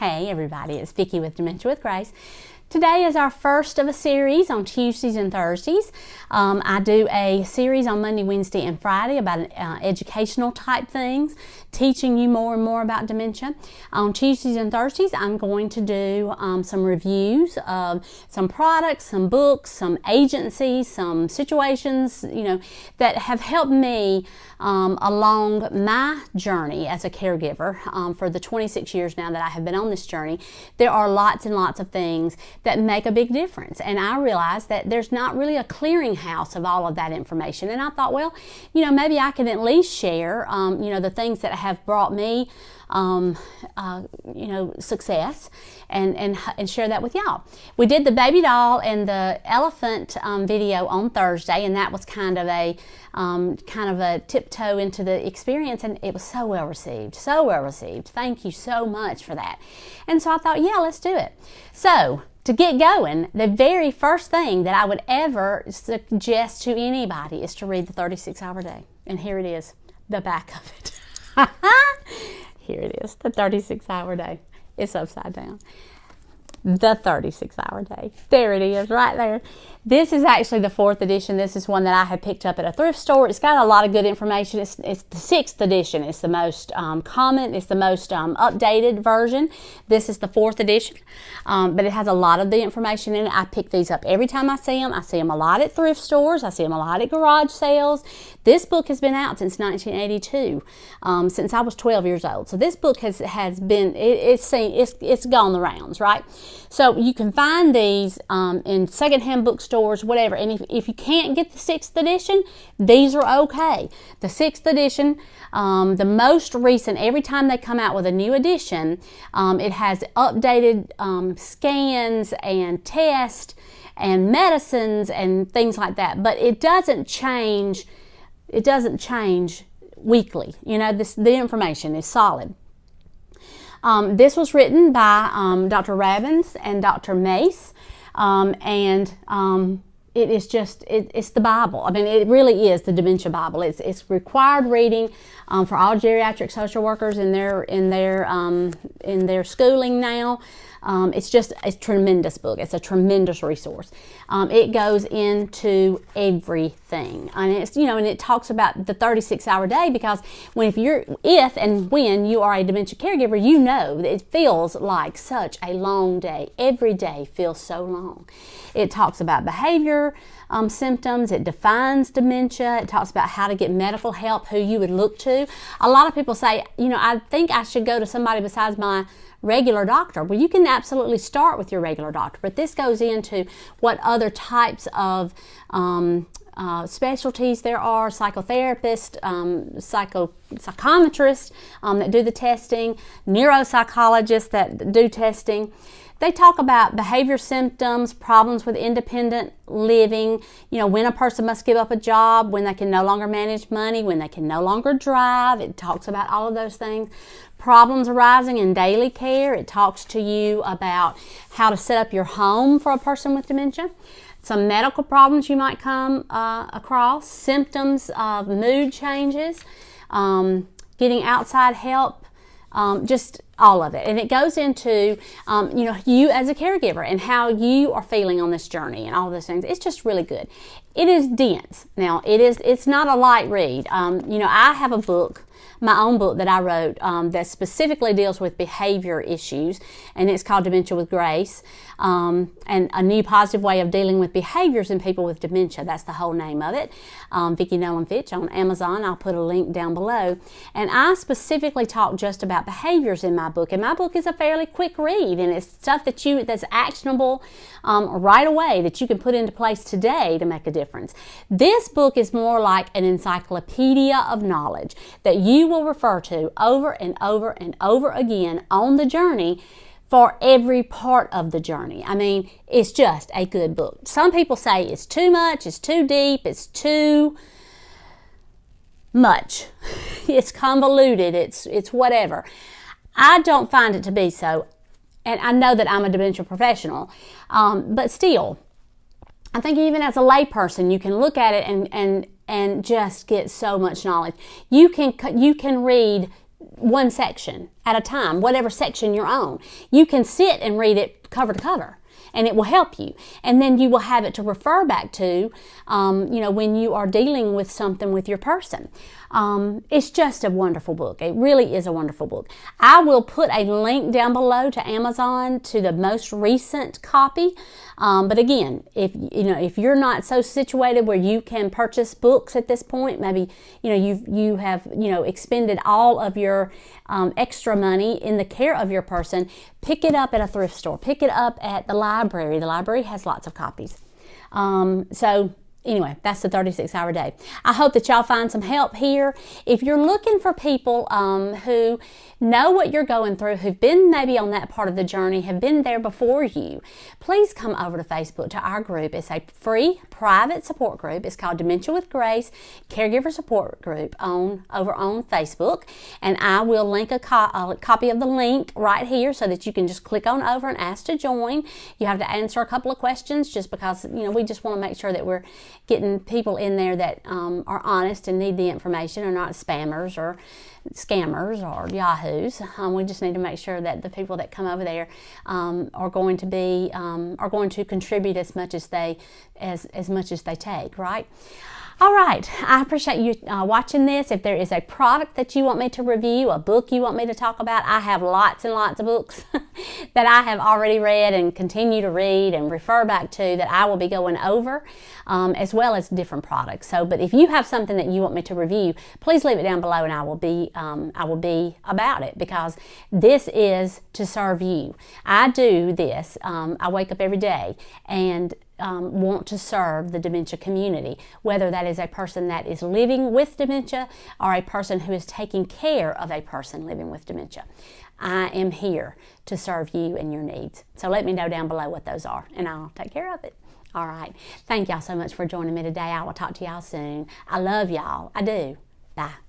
Hey everybody, it's Vicki with Dementia with Grace. Today is our first of a series on Tuesdays and Thursdays. I do a series on Monday, Wednesday, and Friday about educational type things, teaching you more and more about dementia. On Tuesdays and Thursdays, I'm going to do some reviews of some products, some books, some agencies, some situations, that have helped me along my journey as a caregiver for the 26 years now that I have been on this journey. There are lots and lots of things that make a big difference, and I realized that there's not really a clearinghouse of all of that information, and I thought, well, maybe I can at least share the things that have brought me success and share that with y'all. We did the baby doll and the elephant video on Thursday, and that was kind of a tiptoe into the experience, and it was so well received. Thank you so much for that. And so I thought, yeah, let's do it. So to get going, the very first thing that I would ever suggest to anybody is to read the 36-hour day. And here it is, the back of it. Here it is, the 36-hour day. It's upside down. The 36-hour day. There it is, right there. This is actually the 4th edition. This is one that I had picked up at a thrift store. It's got a lot of good information. It's the 6th edition. It's the most common. It's the most updated version. This is the 4th edition, but it has a lot of the information in it. I pick these up every time I see them. I see them a lot at thrift stores. I see them a lot at garage sales. This book has been out since 1982, since I was 12 years old. So this book has been, it's gone the rounds, right? So you can find these in secondhand bookstores, whatever. And if you can't get the 6th edition, these are okay. The 6th edition, the most recent, every time they come out with a new edition, it has updated scans and tests and medicines and things like that. But it doesn't change. It doesn't change weekly. The information is solid. This was written by Dr. Rabin and Dr. Mace, and it is it's the Bible. I mean, it really is the Dementia Bible. It's required reading for all geriatric social workers in their schooling now. It's just a tremendous book. It's a tremendous resource. It goes into everything, and and it talks about the 36-hour day, because if and when you are a dementia caregiver, that it feels like such a long day. Every day feels so long. It talks about behavior symptoms. It defines dementia. It talks about how to get medical help, who you would look to. A lot of people say, I think I should go to somebody besides my regular doctor. Well, you can absolutely start with your regular doctor, but this goes into what other types of specialties there are: psychotherapists, psychometrists that do the testing, neuropsychologists that do testing. They talk about behavior symptoms, problems with independent living, when a person must give up a job, when they can no longer manage money, when they can no longer drive. It talks about all of those things. Problems arising in daily care. It talks to you about how to set up your home for a person with dementia. Some medical problems you might come across. Symptoms of mood changes, getting outside help. Just all of it. And it goes into, you as a caregiver and how you are feeling on this journey and all of those things. It's just really good. It is dense. Now, it's not a light read. I have a book, my own book that I wrote that specifically deals with behavior issues, and it's called Dementia with Grace, and a new positive way of dealing with behaviors in people with dementia. That's the whole name of it. Vicki Nolan Fitch on Amazon. I'll put a link down below. And I specifically talk just about behaviors in my book, and my book is a fairly quick read, and it's stuff that's actionable right away, that you can put into place today to make a difference. This book is more like an encyclopedia of knowledge that you will refer to over and over and over again on the journey, for every part of the journey. I mean, it's just a good book. Some people say it's too much, it's too deep, it's too much. It's convoluted, it's whatever. I don't find it to be so, and I know that I'm a dementia professional, but still, I think even as a layperson, you can look at it and just get so much knowledge. You can read one section at a time, whatever section you're on. You can sit and read it cover to cover, and it will help you. And then you will have it to refer back to, when you are dealing with something with your person. It's just a wonderful book. It really is a wonderful book. I will put a link down below to Amazon to the most recent copy. But again, if you're not so situated where you can purchase books at this point, maybe you have expended all of your extra money in the care of your person, pick it up at a thrift store. Pick it up at the library. The library has lots of copies. Anyway, that's the 36-hour day. I hope that y'all find some help here. If you're looking for people who know what you're going through, who've been maybe on that part of the journey, have been there before you, please come over to Facebook to our group. It's a free private support group. It's called Dementia with Grace Caregiver Support Group over on Facebook. And I will link a copy of the link right here so that you can just click on over and ask to join. You have to answer a couple of questions just because, we just want to make sure that we're getting people in there that are honest and need the information, are not spammers or scammers or yahoos. We just need to make sure that the people that come over there are going to contribute as much as they take, right? All right, I appreciate you watching this. If there is a product that you want me to review, a book you want me to talk about, I have lots and lots of books that I have already read and continue to read and refer back to that I will be going over, as well as different products. But if you have something that you want me to review, please leave it down below and I will be about it, because this is to serve you. I do this. I wake up every day and want to serve the dementia community, whether that is a person that is living with dementia or a person who is taking care of a person living with dementia. I am here to serve you and your needs. So let me know down below what those are and I'll take care of it. All right. Thank y'all so much for joining me today. I will talk to y'all soon. I love y'all. I do. Bye.